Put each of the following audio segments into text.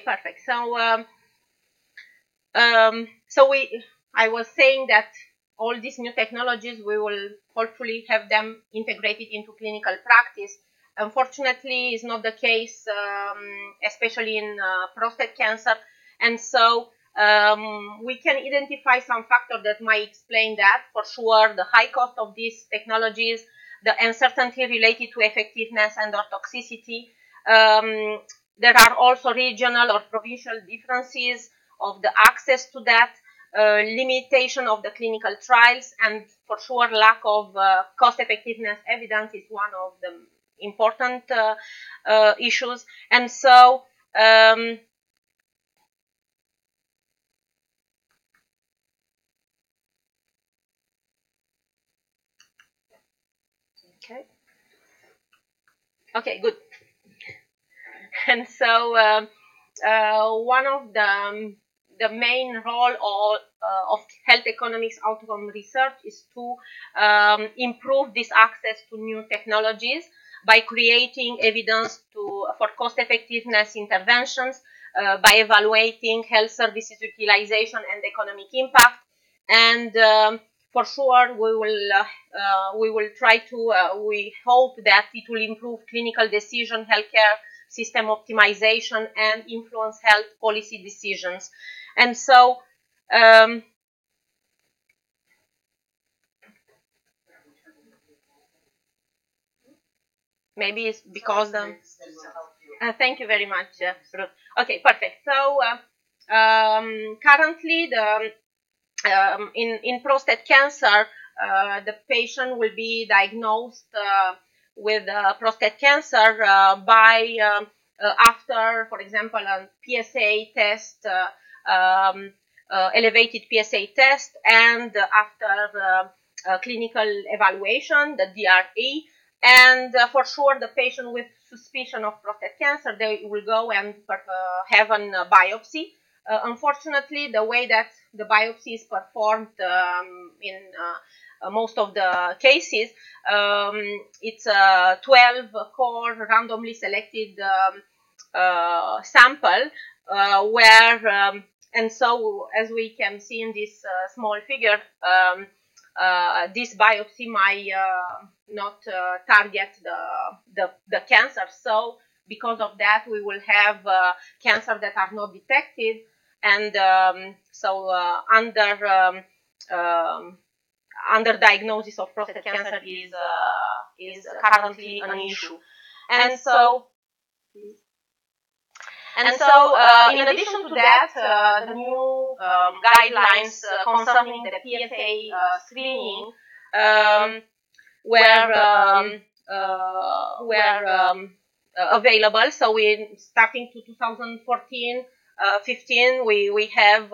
perfect. So, I was saying that all these new technologies, we will hopefully have them integrated into clinical practice. Unfortunately, it's not the case, especially in prostate cancer. And so we can identify some factors that might explain that. For sure, the high cost of these technologies, the uncertainty related to effectiveness and or toxicity. There are also regional or provincial differences of the access to that, limitation of the clinical trials, and for sure lack of cost effectiveness evidence is one of the important issues. And so okay, good. And so one of the main role of health economics outcome research is to improve this access to new technologies by creating evidence for cost effectiveness interventions, by evaluating health services utilization and economic impact. And for sure, we will try to, we hope that it will improve clinical decision, healthcare system optimization, and influence health policy decisions. And so, maybe it's because thank you very much, Ruth. Okay, perfect. So, currently, in prostate cancer, the patient will be diagnosed with prostate cancer by after, for example, a PSA test, elevated PSA test, and after clinical evaluation, the DRE. And for sure, the patient with suspicion of prostate cancer, they will go and have a biopsy. Unfortunately, the way that the biopsy is performed in most of the cases, it's a 12-core randomly selected sample where, and so as we can see in this small figure, this biopsy might not target the cancer. So because of that, we will have cancer that are not detected, and so under diagnosis of prostate cancer is currently an issue. And so in addition to that, the new guidelines concerning the PSA screening were available. So starting to 2014, 15, we have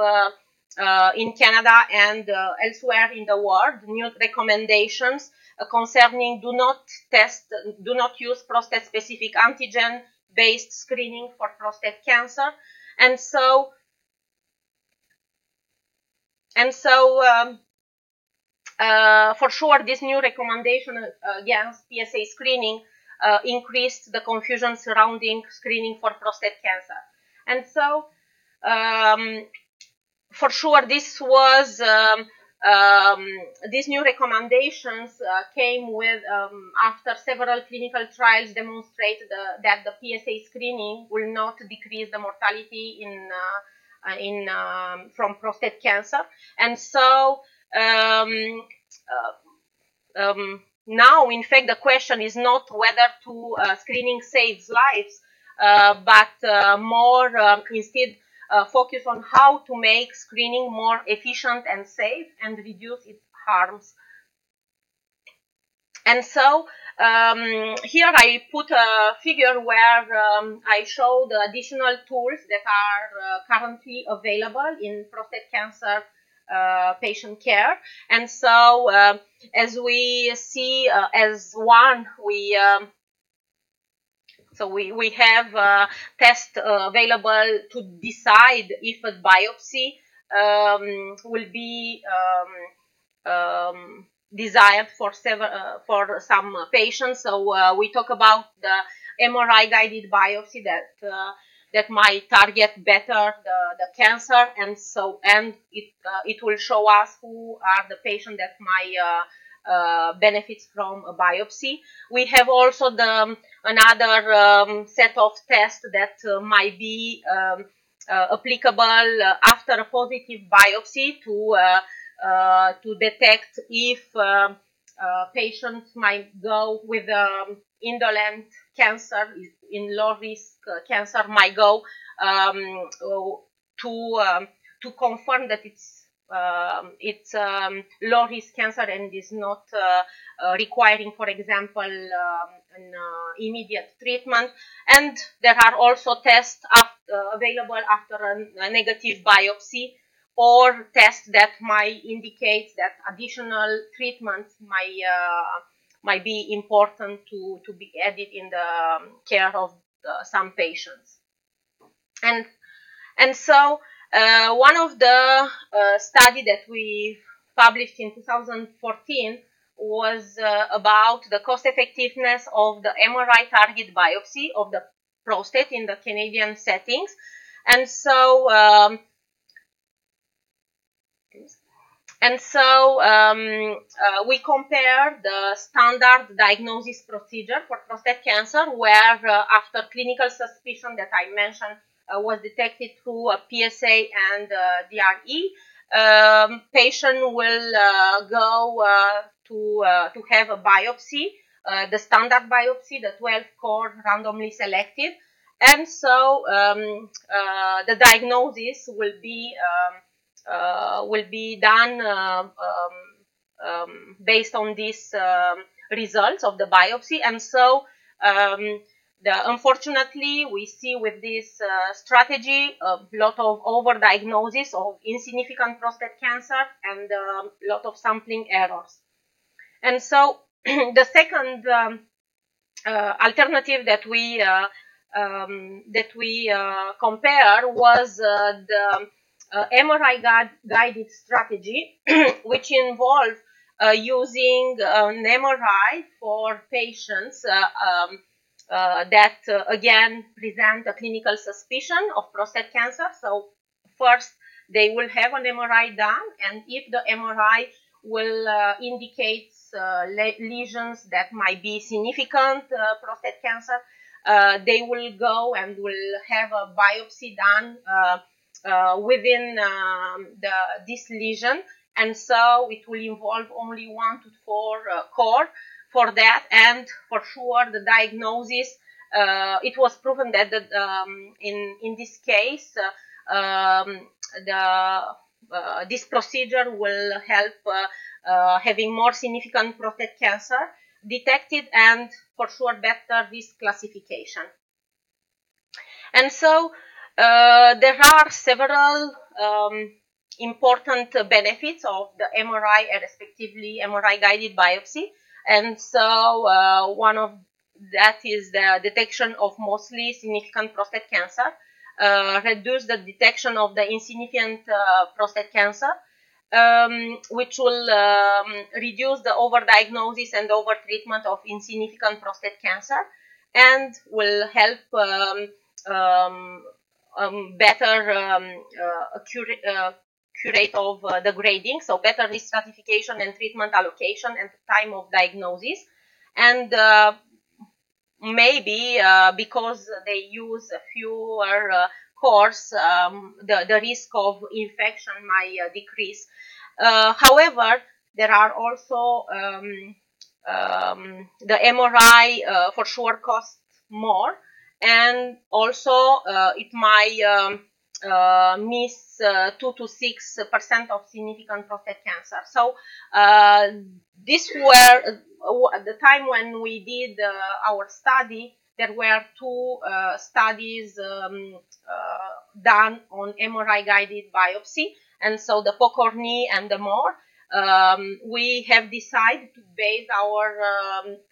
in Canada and elsewhere in the world new recommendations concerning do not use prostate-specific antigen-based screening for prostate cancer, and so for sure this new recommendation against PSA screening increased the confusion surrounding screening for prostate cancer. And so for sure this was these new recommendations came with after several clinical trials demonstrate that the PSA screening will not decrease the mortality from prostate cancer. And so now, in fact, the question is not whether screening saves lives, but more instead focus on how to make screening more efficient and safe and reduce its harms. And so here I put a figure where I show the additional tools that are currently available in prostate cancer patient care. And so as we see as one, we have tests available to decide if a biopsy will be desired for some patients. So we talk about the MRI guided biopsy that that might target better the cancer, and it will show us who are the patients that might benefit from a biopsy. We have also another set of tests that might be applicable after a positive biopsy to detect if patients might go with indolent cancer, in low risk cancer, might go to confirm that it's low risk cancer and is not requiring, for example, an immediate treatment. And there are also tests available after a negative biopsy, or tests that might indicate that additional treatments might be important to be added in the care of some patients. And so one of the study that we published in 2014 was about the cost effectiveness of the MRI target biopsy of the prostate in the Canadian settings. And so we compare the standard diagnosis procedure for prostate cancer, where after clinical suspicion that I mentioned was detected through a PSA and DRE, patient will go to have a biopsy, the standard biopsy, the 12-core randomly selected, and so the diagnosis will be done based on these results of the biopsy. And so unfortunately, we see with this strategy a lot of overdiagnosis of insignificant prostate cancer and a lot of sampling errors. And so the second alternative that we compare was the MRI guided strategy, which involved using an MRI for patients that again present a clinical suspicion of prostate cancer. So first they will have an MRI done, and if the MRI will indicate lesions that might be significant prostate cancer, they will go and will have a biopsy done within this lesion, and so it will involve only 1 to 4 core for that. And for sure the diagnosis, it was proven that in this case this procedure will help having more significant prostate cancer detected, and for sure better risk classification. And so there are several important benefits of the MRI and respectively MRI guided biopsy. And so one of that is the detection of mostly significant prostate cancer, reduce the detection of the insignificant prostate cancer, which will reduce the overdiagnosis and overtreatment of insignificant prostate cancer, and will help better curate of the grading, so better risk stratification and treatment allocation and time of diagnosis. And maybe because they use fewer cores, the risk of infection might decrease. However, there are also the MRI for sure costs more, and also it might miss 2 to 6% of significant prostate cancer. So this were the time when we did our study. There were 2 studies done on MRI guided biopsy, and so the Pokorny and the more. We have decided to base our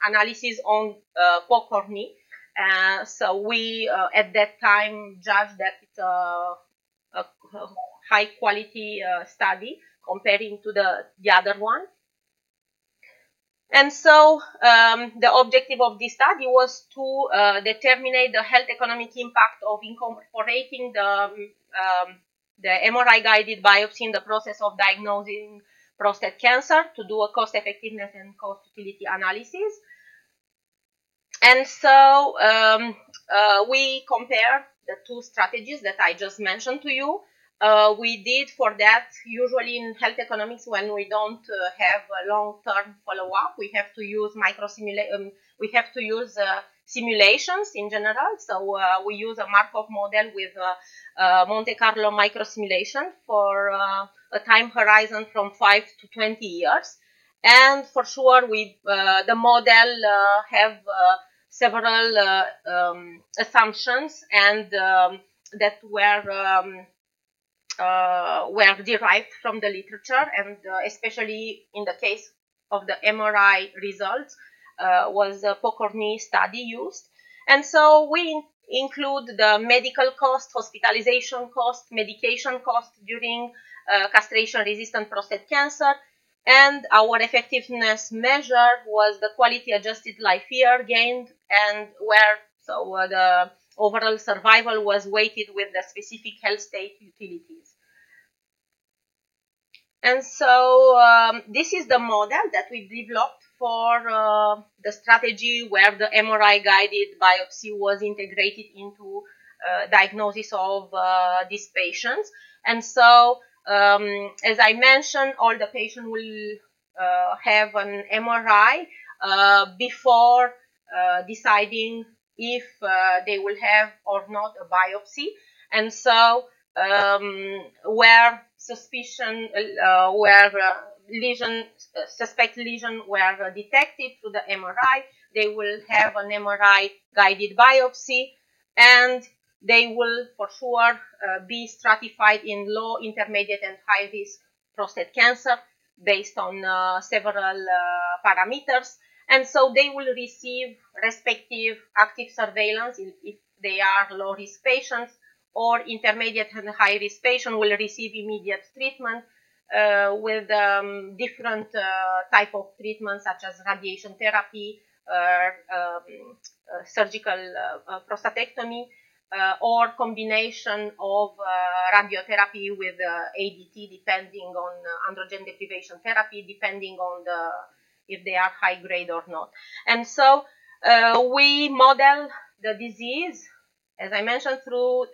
analysis on Pokorny. So we at that time judged that it's a high quality study comparing to the other one. And so the objective of this study was to determine the health economic impact of incorporating the MRI-guided biopsy in the process of diagnosing prostate cancer, to do a cost effectiveness and cost utility analysis. And so we compare the two strategies that I just mentioned to you. We did for that, usually in health economics, when we don't have a long-term follow-up, we have to use simulations in general. So we use a Markov model with Monte Carlo microsimulation for a time horizon from 5 to 20 years. And for sure, the model have several assumptions and that were derived from the literature, and especially in the case of the MRI results, was a Pokorny study used. And so we include the medical cost, hospitalization cost, medication cost during castration-resistant prostate cancer, and our effectiveness measure was the quality-adjusted life year gained, and the overall survival was weighted with the specific health state utilities. And so this is the model that we developed for the strategy where the MRI-guided biopsy was integrated into diagnosis of these patients. And so, as I mentioned, all the patients will have an MRI before deciding if they will have or not a biopsy. And so where suspect lesion were detected through the MRI, they will have an MRI guided biopsy, and they will for sure be stratified in low, intermediate, and high risk prostate cancer based on several parameters. And so they will receive respective active surveillance if they are low risk patients, or intermediate and high risk patient will receive immediate treatment with different type of treatments such as radiation therapy, surgical prostatectomy, or combination of radiotherapy with ADT, depending on androgen deprivation therapy, depending on if they are high grade or not. And so we model the disease, as I mentioned, through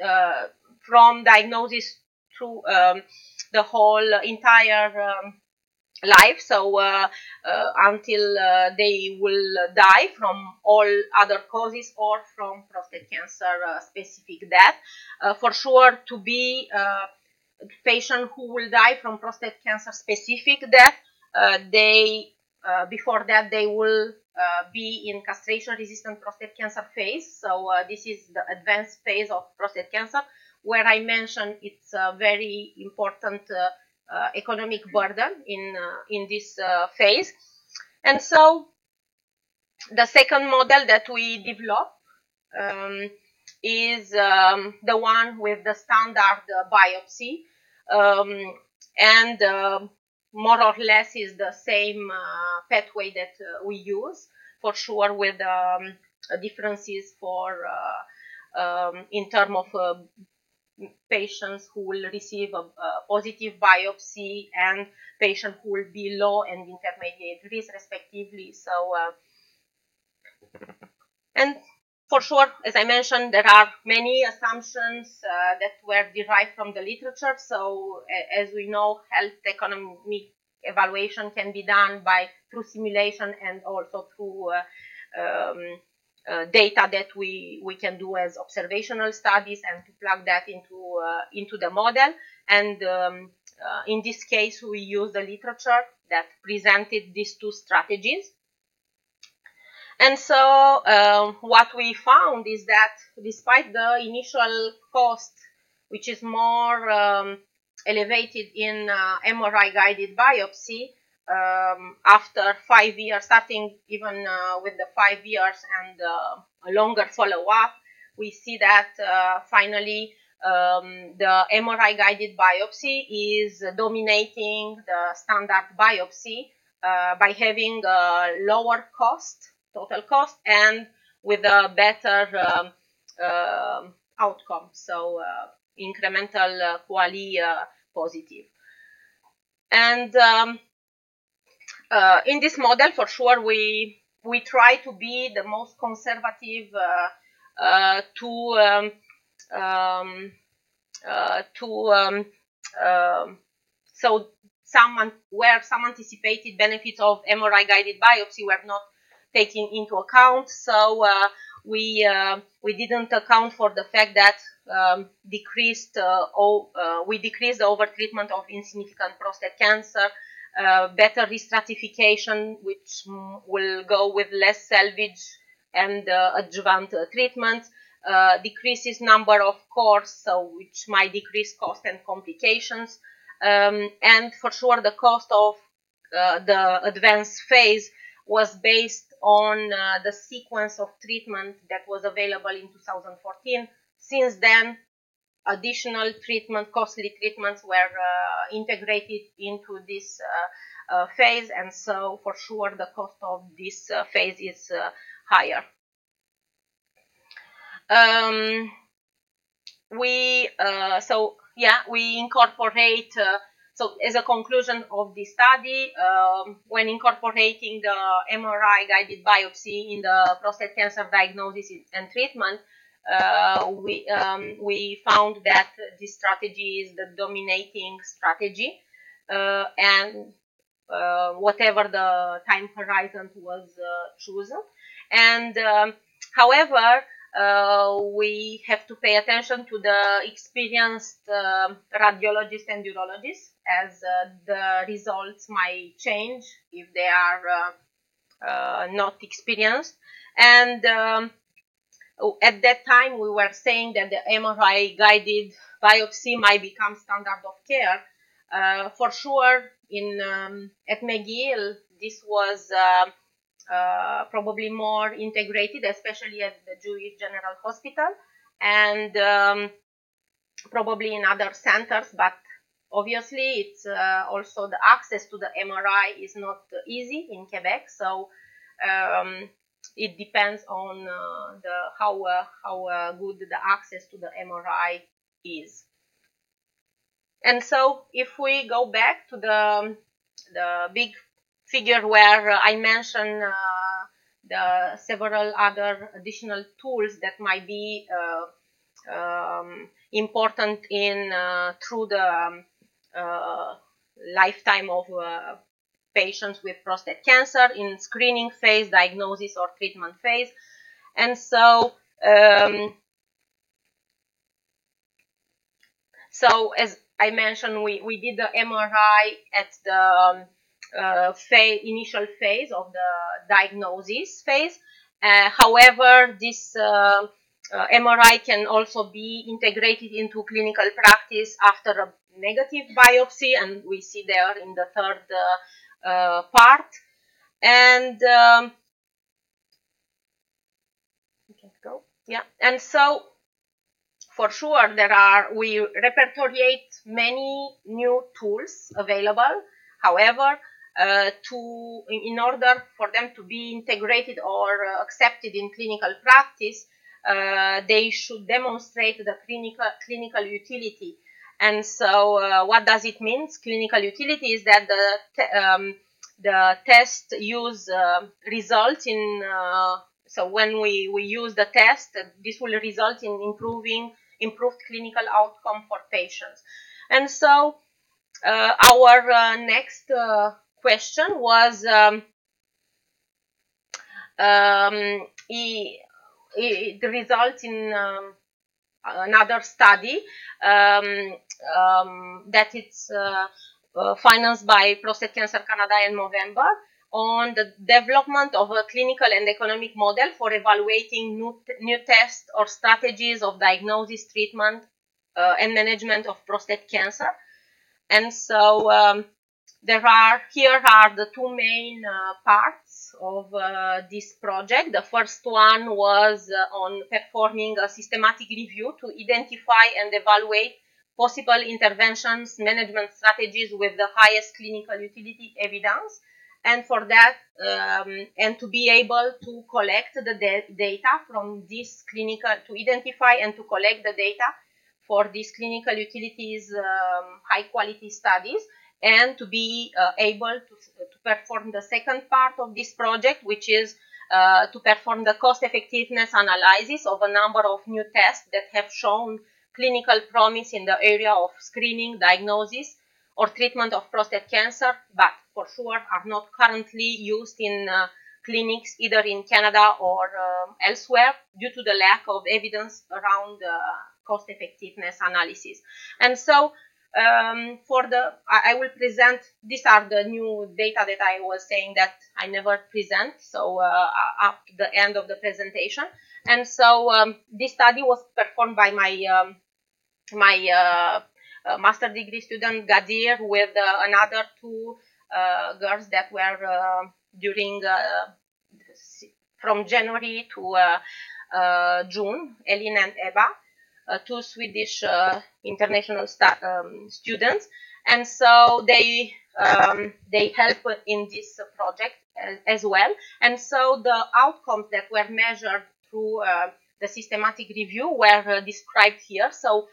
from diagnosis through the whole entire life, so until they will die from all other causes or from prostate cancer specific death. For sure, to be a patient who will die from prostate cancer specific death, before that they will be in castration-resistant prostate cancer phase. So this is the advanced phase of prostate cancer, where I mentioned it's a very important economic burden in this phase. And so the second model that we developed is the one with the standard biopsy, and more or less is the same pathway that we use, for sure, with differences for in terms of patients who will receive a positive biopsy and patients who will be low and intermediate risk respectively. So and for sure, as I mentioned, there are many assumptions that were derived from the literature. So as we know, health economic evaluation can be done through simulation and also through data that we can do as observational studies, and to plug that into the model. And in this case, we use the literature that presented these two strategies. And so what we found is that despite the initial cost, which is more elevated in MRI-guided biopsy, after 5 years, starting even with the 5 years and a longer follow-up, we see that finally the MRI-guided biopsy is dominating the standard biopsy by having a lower cost, total cost, and with a better outcome. So incremental quali positive. And in this model, for sure, we try to be the most conservative so some anticipated benefits of MRI guided biopsy were not taken into account. So we didn't account for the fact that we decreased the overtreatment of insignificant prostate cancer, better restratification, which will go with less salvage and adjuvant treatment, decreases number of cores, so which might decrease cost and complications, and for sure the cost of the advanced phase was based on the sequence of treatment that was available in 2014. Since then, additional costly treatments were integrated into this phase, and so for sure the cost of this phase is higher. We incorporate, so as a conclusion of the study, when incorporating the MRI guided biopsy in the prostate cancer diagnosis and treatment, we found that this strategy is the dominating strategy, and whatever the time horizon was chosen. And however, we have to pay attention to the experienced radiologists and urologists, as the results might change if they are not experienced. And at that time, we were saying that the MRI guided biopsy might become standard of care. For sure, at McGill, this was probably more integrated, especially at the Jewish General Hospital, and probably in other centers, but obviously it's also the access to the MRI is not easy in Quebec, so it depends on how good the access to the MRI is. And so if we go back to the big figure where I mentioned the several other additional tools that might be important through the lifetime of patients with prostate cancer in screening phase, diagnosis, or treatment phase. And so as I mentioned, we did the MRI at the initial phase of the diagnosis phase. However, this MRI can also be integrated into clinical practice after a negative biopsy, and we see there in the third part. And and so for sure we repertoriate many new tools available. However, in order for them to be integrated or accepted in clinical practice, they should demonstrate the clinical utility. And so what does it mean? Clinical utility is that the test use results in, so when we use the test, this will result in improved clinical outcome for patients. And so our next question was it results in another study that it's financed by Prostate Cancer Canada in November, on the development of a clinical and economic model for evaluating new tests or strategies of diagnosis, treatment, and management of prostate cancer. And so here are the two main parts of this project. The first one was on performing a systematic review to identify and evaluate possible interventions, management strategies with the highest clinical utility evidence. And for that, and to be able to collect the data from this clinical, to identify and to collect the data for these clinical utilities, high quality studies, and to be able to perform the second part of this project, which is to perform the cost effectiveness analysis of a number of new tests that have shown clinical promise in the area of screening, diagnosis, or treatment of prostate cancer, but for sure are not currently used in clinics either in Canada or elsewhere due to the lack of evidence around cost effectiveness analysis. And so I will present, these are the new data that I was saying that I never present, so up to the end of the presentation. And so this study was performed by my master degree student Gadir with another two girls that were during from January to June, Elin and Eva, two Swedish international students, and so they help in this project as well. And so the outcomes that were measured through the systematic review were described here. So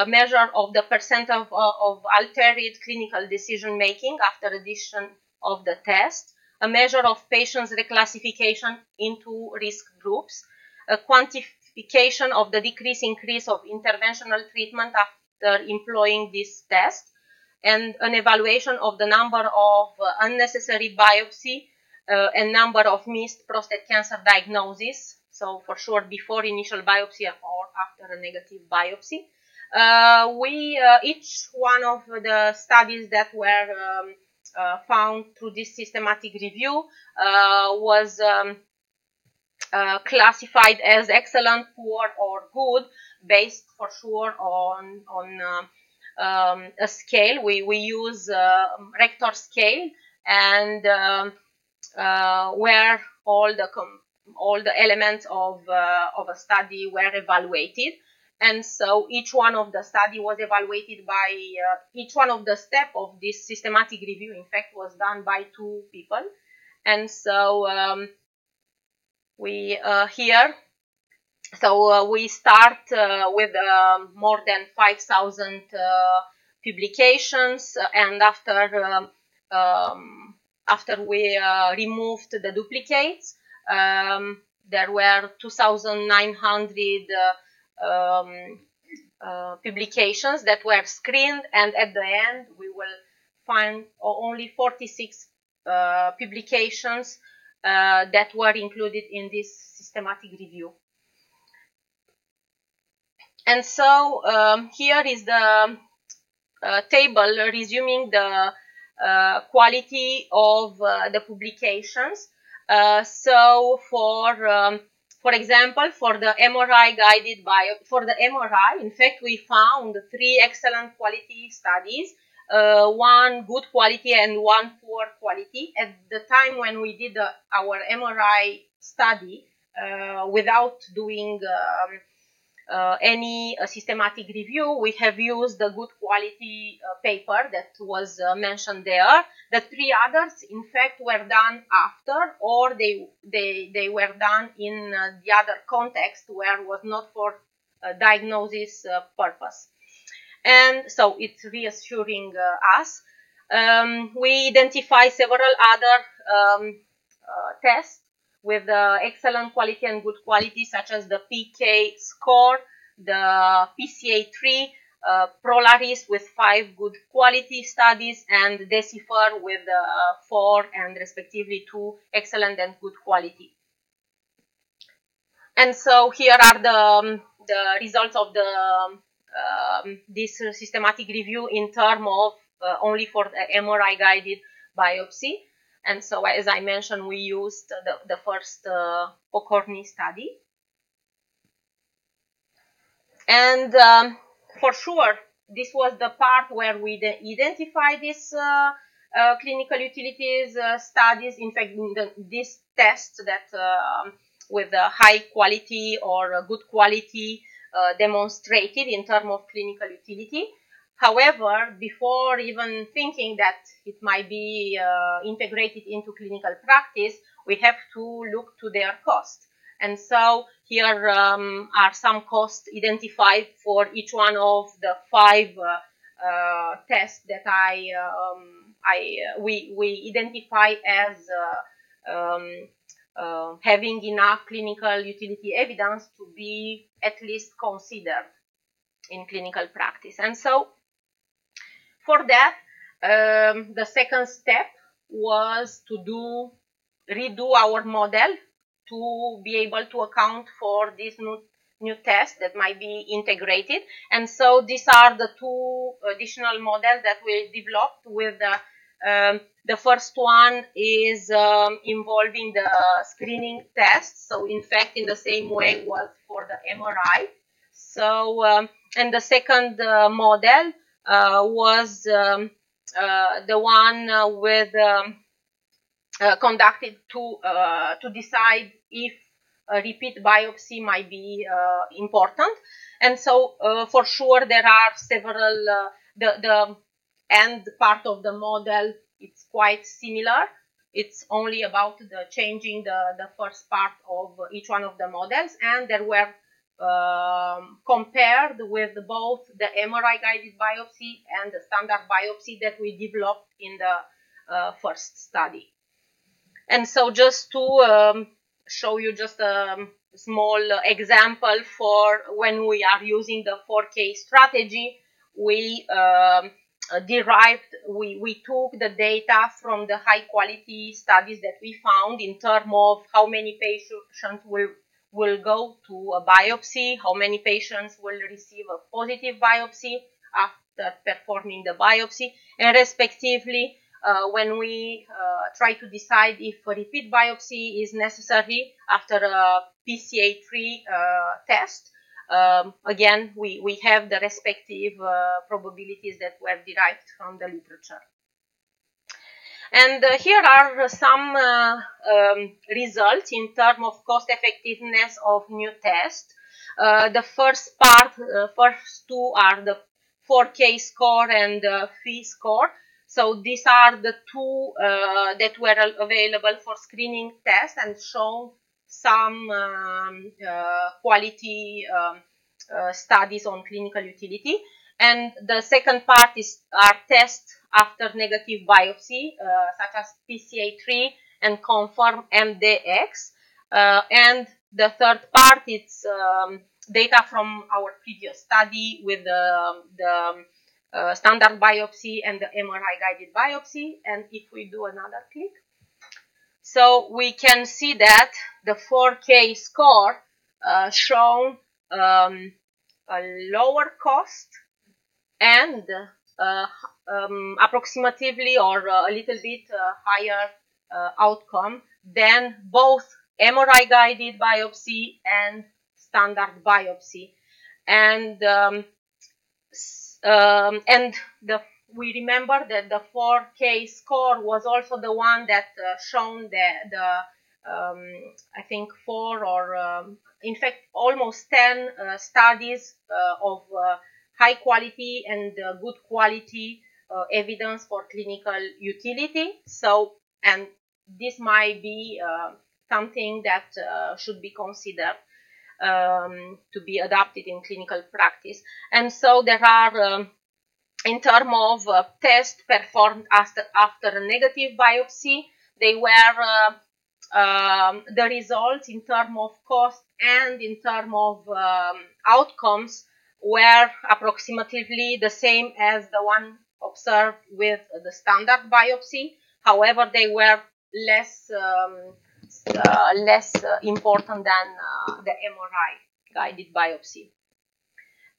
measure of the percent of altered clinical decision making after addition of the test, a measure of patients' reclassification into risk groups, a quantification of the increase of interventional treatment after employing this test, and an evaluation of the number of unnecessary biopsy and number of missed prostate cancer diagnoses. So for sure before initial biopsy or after a negative biopsy. Each one of the studies that were found through this systematic review was classified as excellent, poor, or good, based for sure on a scale. We use Rector scale, and where all the elements of a study were evaluated. And so each one of the study was evaluated by, each one of the step of this systematic review, in fact, was done by two people. And so we start with more than 5,000 publications, and after we removed the duplicates, there were 2,900 publications that were screened, and at the end we will find only 46 publications that were included in this systematic review. And so here is the table resuming the quality of the publications. So for example, for the MRI guided for the MRI, in fact, we found 3 excellent quality studies, 1 good quality and 1 poor quality. At the time when we did our MRI study, without doing any systematic review, we have used the good quality paper that was mentioned there. The 3 others, in fact, were done after, or they were done in the other context where it was not for diagnosis purpose. And so it's reassuring us. We identify several other tests with excellent quality and good quality, such as the PK score, the PCA3, Prolaris with 5 good quality studies, and Decipher with 4 and respectively 2 excellent and good quality. And so here are the results of this systematic review in terms of only for the MRI guided biopsy. And so, as I mentioned, we used the first Pokorny study. And for sure, this was the part where we identify these clinical utilities studies. In fact, these tests that with high quality or good quality demonstrated in terms of clinical utility. However, before even thinking that it might be integrated into clinical practice, we have to look to their cost. And so here are some costs identified for each one of the 5 tests that we identify as having enough clinical utility evidence to be at least considered in clinical practice. And so for that, the second step was to redo our model to be able to account for these new tests that might be integrated. And so these are the 2 additional models that we developed with the first one is involving the screening test. So in fact, in the same way was for the MRI. So, and the second model was the one with conducted to decide if a repeat biopsy might be important. And so for sure there are several, the end part of the model, it's quite similar. It's only about the changing the first part of each one of the models, and there were compared with both the MRI guided biopsy and the standard biopsy that we developed in the first study. And so just to show you just a small example for when we are using the 4K strategy, we we took the data from the high quality studies that we found in terms of how many patients will go to a biopsy, how many patients will receive a positive biopsy after performing the biopsy, and respectively, when we try to decide if a repeat biopsy is necessary after a PCA3 test, again, we have the respective probabilities that were derived from the literature. And here are some results in terms of cost effectiveness of new tests. The first 2 are the 4K score and the Phi score. So these are the 2 that were available for screening tests and shown some quality studies on clinical utility. And the second part are tests after negative biopsy, such as PCA3 and confirm MDX. And the third part is data from our previous study with the standard biopsy and the MRI guided biopsy. And if we do another click, so we can see that the 4K score shown a lower cost and approximately or a little bit higher outcome than both MRI guided biopsy and standard biopsy. And we remember that the 4K score was also the one that shown I think 4 or in fact almost 10 studies of high quality and good quality evidence for clinical utility. So, and this might be something that should be considered to be adapted in clinical practice. And so there are, in terms of tests performed after a negative biopsy, they were the results in terms of cost and in terms of outcomes were approximately the same as the one observed with the standard biopsy. However, they were less important than the MRI guided biopsy.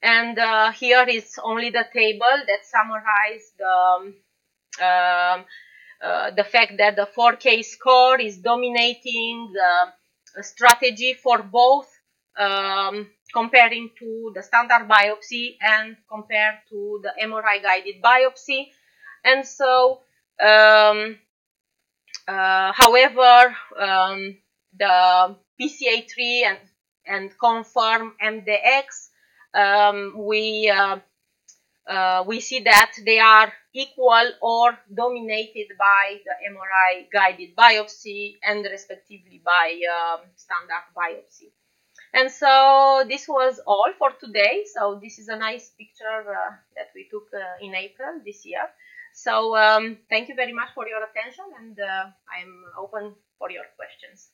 And here is only the table that summarizes the fact that the 4K score is dominating the strategy for both comparing to the standard biopsy and compared to the MRI guided biopsy. And so, however, the PCA3 and confirm MDX, we we see that they are equal or dominated by the MRI guided biopsy and respectively by standard biopsy. And so this was all for today. So this is a nice picture that we took in April this year. So thank you very much for your attention, and I'm open for your questions.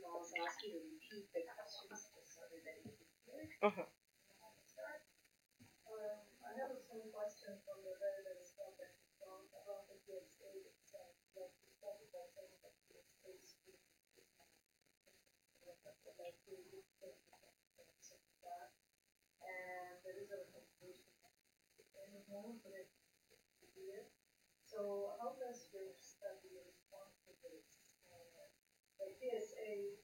I'll also ask you to repeat the questions just so everybody can hear. I have some questions from the very, very small background about the PSA itself. Like you spoke about saying that PSA is and there is a conclusion in the moment, but it's clear. So how does your study respond to this? The PSA,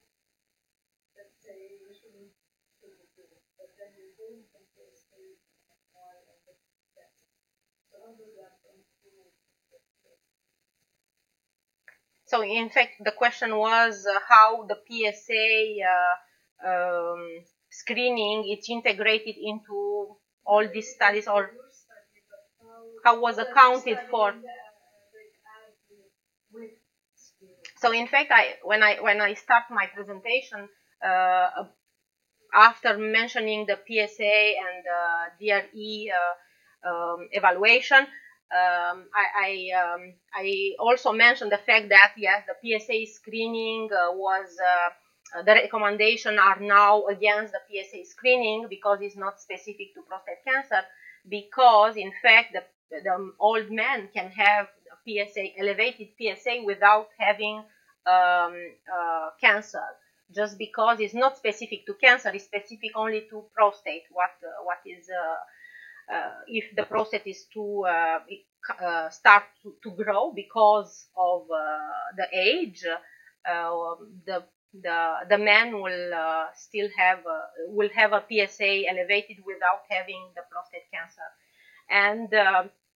let's say, you shouldn't do it, but then you're doing some PSA and the test. So how does that improve? So in fact, the question was how the PSA screening is integrated into all these studies, or how was accounted for. So in fact, when I start my presentation, after mentioning the PSA and DRE evaluation, I also mentioned the fact that yes, the PSA screening was the recommendation are now against the PSA screening because it's not specific to prostate cancer. Because in fact, the old man can have PSA, elevated PSA, without having cancer. Just because it's not specific to cancer, it's specific only to prostate. What is if the prostate is to start to grow because of the age, the man will still have a PSA elevated without having the prostate cancer. And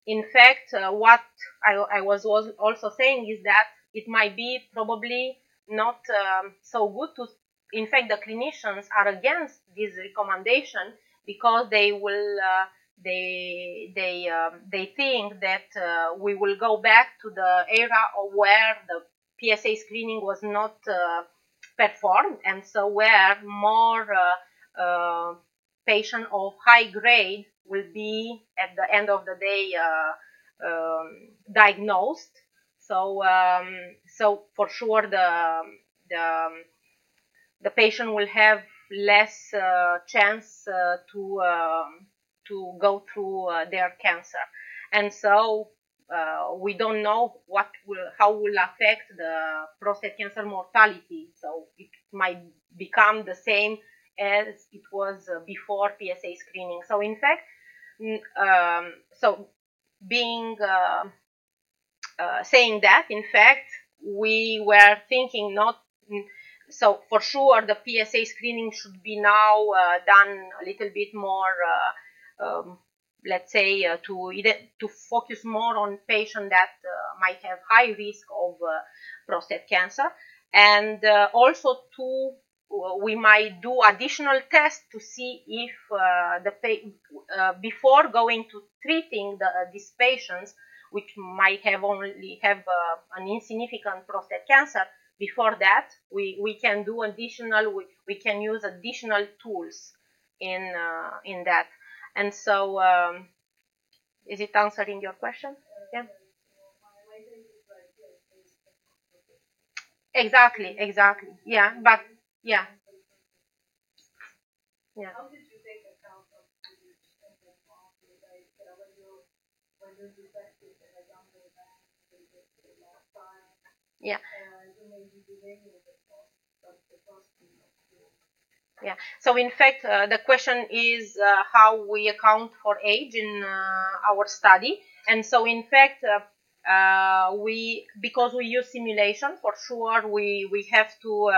in fact, what I was also saying is that it might be probably not so good to. In fact, the clinicians are against this recommendation because they will. They think that we will go back to the era of where the PSA screening was not performed, and so where more patients of high grade will be at the end of the day diagnosed. So for sure the patient will have less chance to go through their cancer, and so we don't know how will affect the prostate cancer mortality. So it might become the same as it was before PSA screening. So in fact, so being saying that, in fact, we were thinking not. So for sure, the PSA screening should be now done a little bit more. Let's say to focus more on patients that might have high risk of prostate cancer, and also we might do additional tests to see if before going to treating these patients, which might only have an insignificant prostate cancer. Before that, we can do additional. We can use additional tools in that. And so, is it answering your question? Yeah. Exactly. Yeah, but yeah. How did you take account of when you detected in a younger man the last time? Yeah. You may be delaying the cost. Yeah. So in fact, the question is how we account for age in our study, and so in fact, because we use simulation, for sure we have to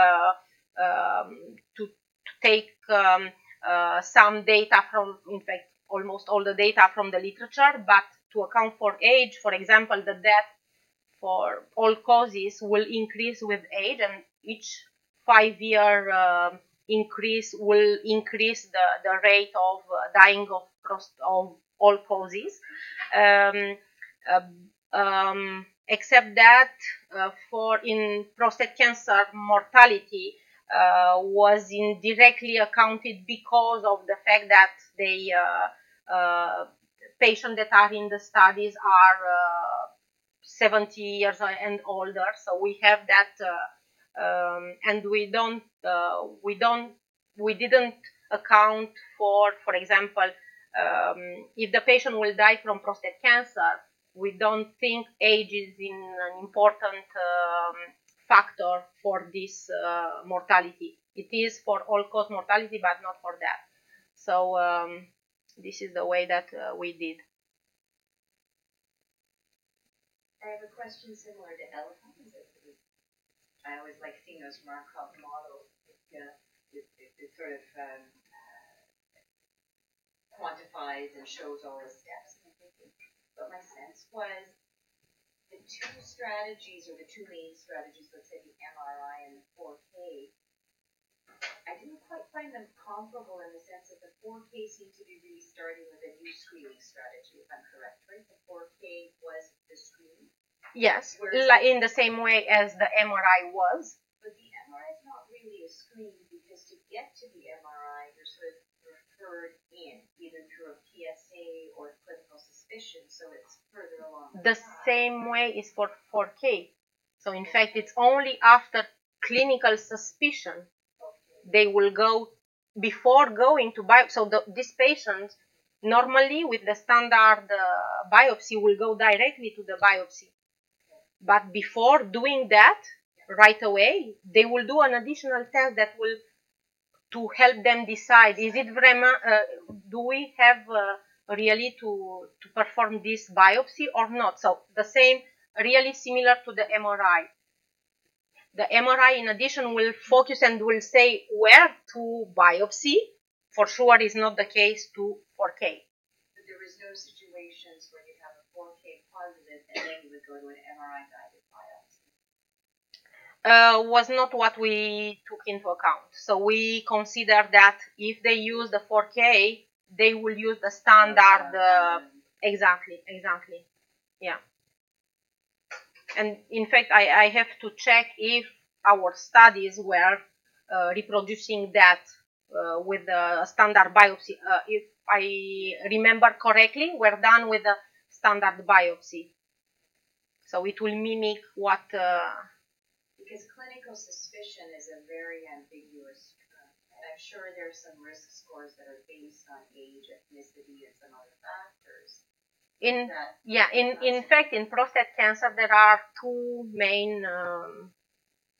take some data from, in fact, almost all the data from the literature, but to account for age, for example, the death for all causes will increase with age, and each 5-year will increase the rate of dying of all causes. Except that for in prostate cancer, mortality was indirectly accounted because of the fact that they patients that are in the studies are 70 years and older. So we have that, and we didn't account for example, if the patient will die from prostate cancer, we don't think age is an important factor for this mortality. It is for all-cause mortality, but not for that. So this is the way that we did. I have a question similar to elephants. I always like seeing those Markov models. It sort of quantifies and shows all the steps. But my sense was the two strategies, or the two main strategies, let's say the MRI and the 4K, I didn't quite find them comparable in the sense that the 4K seemed to be really starting with a new screening strategy, if I'm correct, right? The 4K was the screen. Yes, in the same way as the MRI was. But the MRI is not really a screen, because to get to the MRI, you're sort of referred in, either through a PSA or clinical suspicion, so it's further along. The same way is for 4K. So in fact, it's only after clinical suspicion they will go, before going to biopsy. So these patients normally with the standard biopsy will go directly to the biopsy. But before doing that, right away, they will do an additional test that will to help them decide, is it do we have really to perform this biopsy or not? So the same, really similar to the MRI. The MRI, in addition, will focus and will say where to biopsy. For sure, is not the case to 4K. But there was no situations where you have a 4K positive and then you would go to an MRI-guided biopsy. Was not what we took into account. So we consider that if they use the 4K, they will use the standard. Exactly. Yeah. And in fact, I have to check if our studies were reproducing that with the standard biopsy. If I remember correctly, we're done with the standard biopsy. So it will mimic what... because clinical suspicion is a very ambiguous term. And I'm sure there's some risk scores that are based on age, ethnicity, and some other factors. In fact, in prostate cancer, there are two main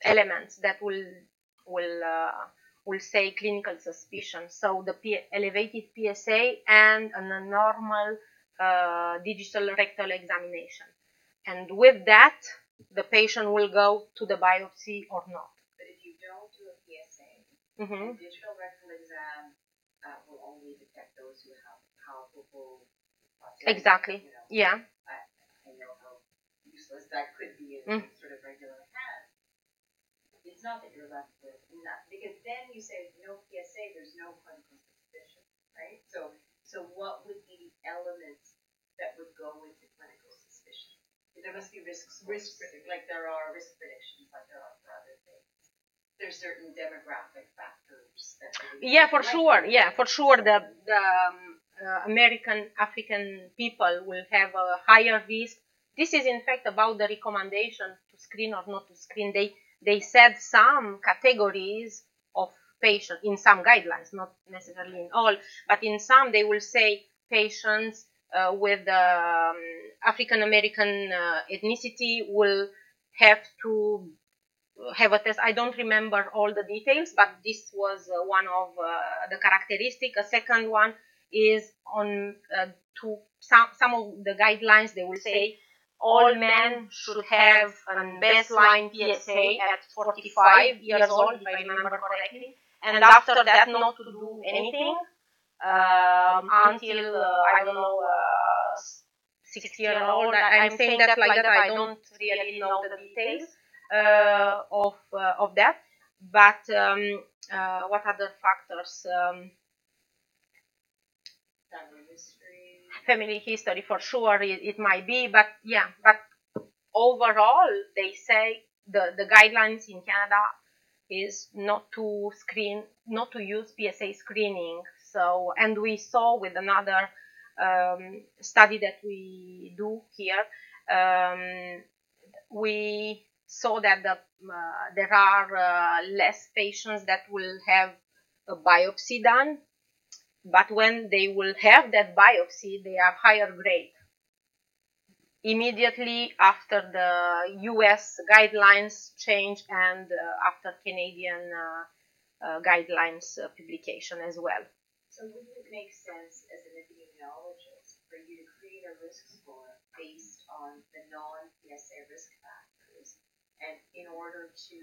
elements that will say clinical suspicion. So the elevated PSA and a normal digital rectal examination. And with that, the patient will go to the biopsy or not. But if you don't do a PSA, the digital rectal exam will only detect those who have palpable. Exactly. You know, yeah. I know how useless that could be in sort of regular hands. It's not that you're left with nothing, because then you say no PSA, there's no clinical suspicion, right? So what would be the elements that would go into clinical suspicion? There must be risk predictions, like there are risk predictions, like there are for other things. There's certain demographic factors that. For sure. The American African people will have a higher risk. This is in fact about the recommendation to screen or not to screen. They said some categories of patients in some guidelines, not necessarily in all, but in some they will say patients with African American ethnicity will have to have a test. I don't remember all the details, but this was one of the characteristics. A second one is on to some of the guidelines. They will say all men should have a baseline PSA at 45 years old, if I remember correctly, and after that not to do anything until I don't know 60 years old. I'm saying that like that. I don't really know the details of that, But what other factors? Family history for sure, it might be, but yeah, but overall they say the guidelines in Canada is not to use PSA screening. So, and we saw with another study that we do here, we saw that there are less patients that will have a biopsy done, but when they will have that biopsy, they are higher grade. Immediately after the US guidelines change and after Canadian guidelines publication as well. So wouldn't it make sense as an epidemiologist for you to create a risk score based on the non-PSA risk factors, and in order to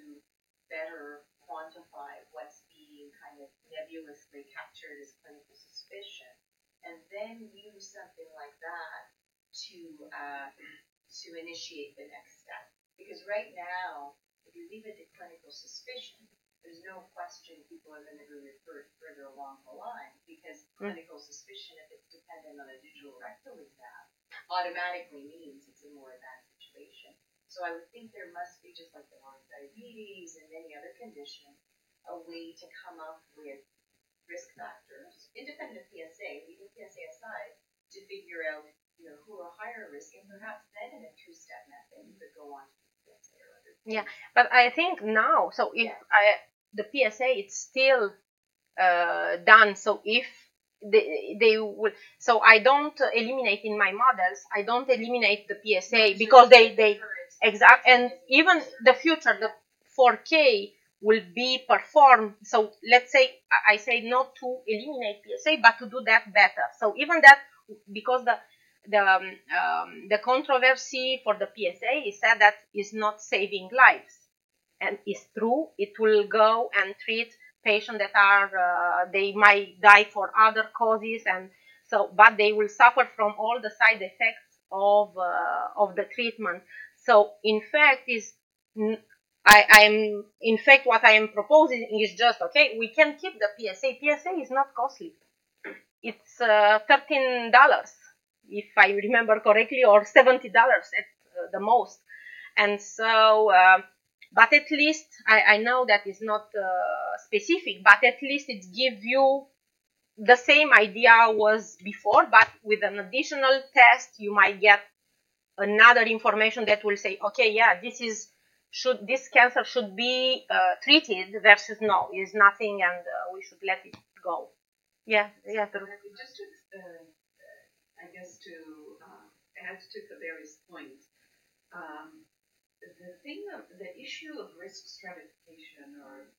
better quantify what's being kind of nebulously captured as clinical suspicion, and then use something like that to initiate the next step? Because right now, if you leave it to clinical suspicion, there's no question people are going to be referred further along the line, because clinical suspicion, if it's dependent on a digital rectal exam, automatically means it's a more advanced situation. So I would think there must be, just like the one diabetes and many other conditions, a way to come up with risk factors, independent of PSA, leaving PSA aside, to figure out, who are higher risk, and perhaps then in a two-step method you could go on to PSA or other things. Yeah, but I think now, so if the PSA it's still done, so if they will, so I don't eliminate in my models, I don't eliminate the PSA because they exact, and even the future, the 4K will be performed. So let's say I say not to eliminate PSA, but to do that better. So even that, because the controversy for the PSA is said that is not saving lives, and it's true. It will go and treat patients that are they might die for other causes, and so, but they will suffer from all the side effects of the treatment. So in fact, I'm in fact what I am proposing is just, okay, we can keep the PSA. PSA is not costly. It's $13, if I remember correctly, or $70 at the most. And so, but at least I know that is not specific, but at least it gives you the same idea was before, but with an additional test, you might get another information that will say, okay, yeah, this cancer should be treated versus no, is nothing, and we should let it go. Yeah. Just to, I guess to add to Kaberi's point, the issue of risk stratification, or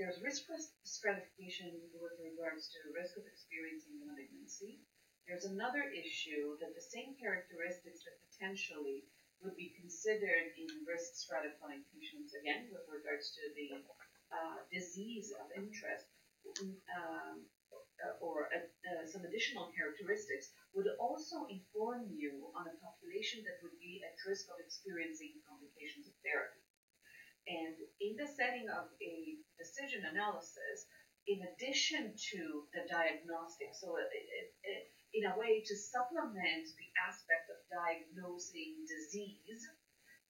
there's risk stratification with regards to risk of experiencing malignancy. There's another issue that the same characteristics that potentially would be considered in risk stratifying patients, again, with regards to the disease of interest, or some additional characteristics, would also inform you on a population that would be at risk of experiencing complications of therapy. And in the setting of a decision analysis, in addition to the diagnostic, so in a way to supplement the aspect of diagnosing disease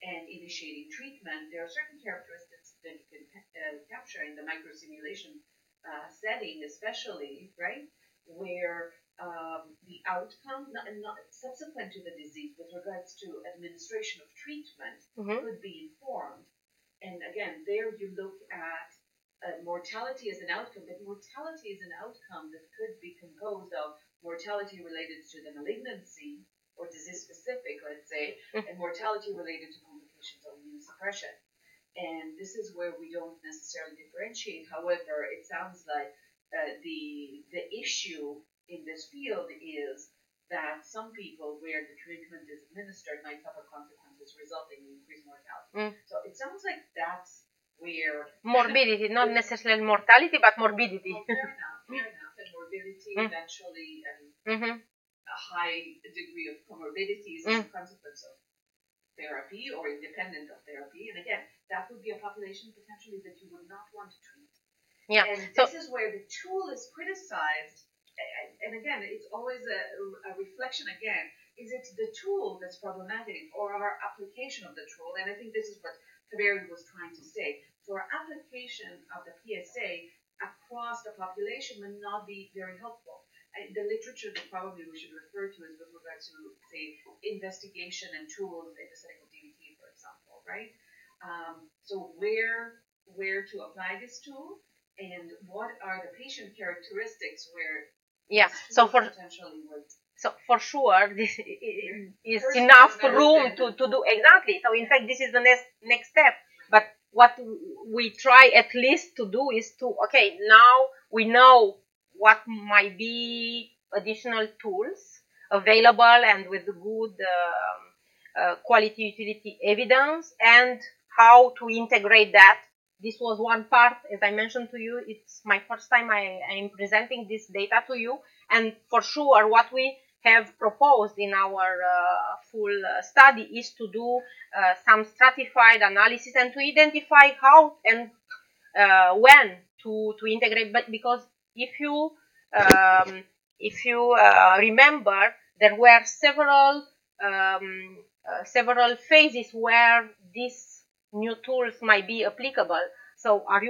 and initiating treatment, there are certain characteristics that you can capture in the microsimulation setting, especially, right, where the outcome, not subsequent to the disease, with regards to administration of treatment, could be informed. And again, there you look at mortality as an outcome, but mortality is an outcome that could be composed of mortality related to the malignancy or disease specific, let's say, and mortality related to complications of immunosuppression. And this is where we don't necessarily differentiate. However, it sounds like the issue in this field is that some people where the treatment is administered might suffer consequences resulting in increased mortality. So it sounds like that's where morbidity, not necessarily mortality, but morbidity. Well, fair enough. And morbidity eventually, and a high degree of comorbidities as a consequence of therapy or independent of therapy. And again, that would be a population potentially that you would not want to treat. Yeah. And this is where the tool is criticized. And again, it's always a reflection again. Is it the tool that's problematic or our application of the tool? And I think this is what Kaberi was trying to say. So our application of the PSA across the population will not be very helpful. And the literature that probably we should refer to is with regard to, say, investigation and tools in the setting of DVT, for example, right? So where to apply this tool and what are the patient characteristics where so for sure this is enough room to do exactly. So in fact this is the next step. But what we try at least to do is to now we know what might be additional tools available and with good quality utility evidence and how to integrate that. This was one part, as I mentioned to you, it's my first time I am presenting this data to you. And for sure, what we have proposed in our full study is to do some stratified analysis and to identify how and when to integrate. But because if you remember, there were several phases where these new tools might be applicable. So are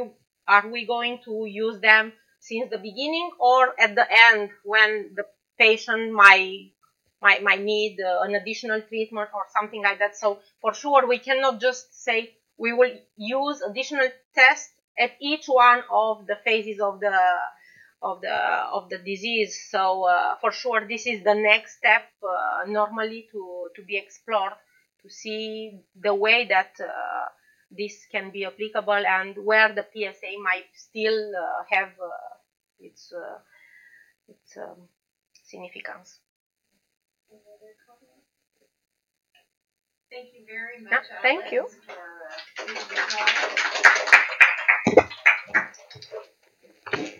we going to use them since the beginning or at the end when the patient might need an additional treatment or something like that? So for sure we cannot just say we will use additional tests at each one of the phases of the disease. So for sure this is the next step normally to be explored, to see the way that this can be applicable and where the PSA might still have its significance. Thank you very much. Yeah, thank you. For,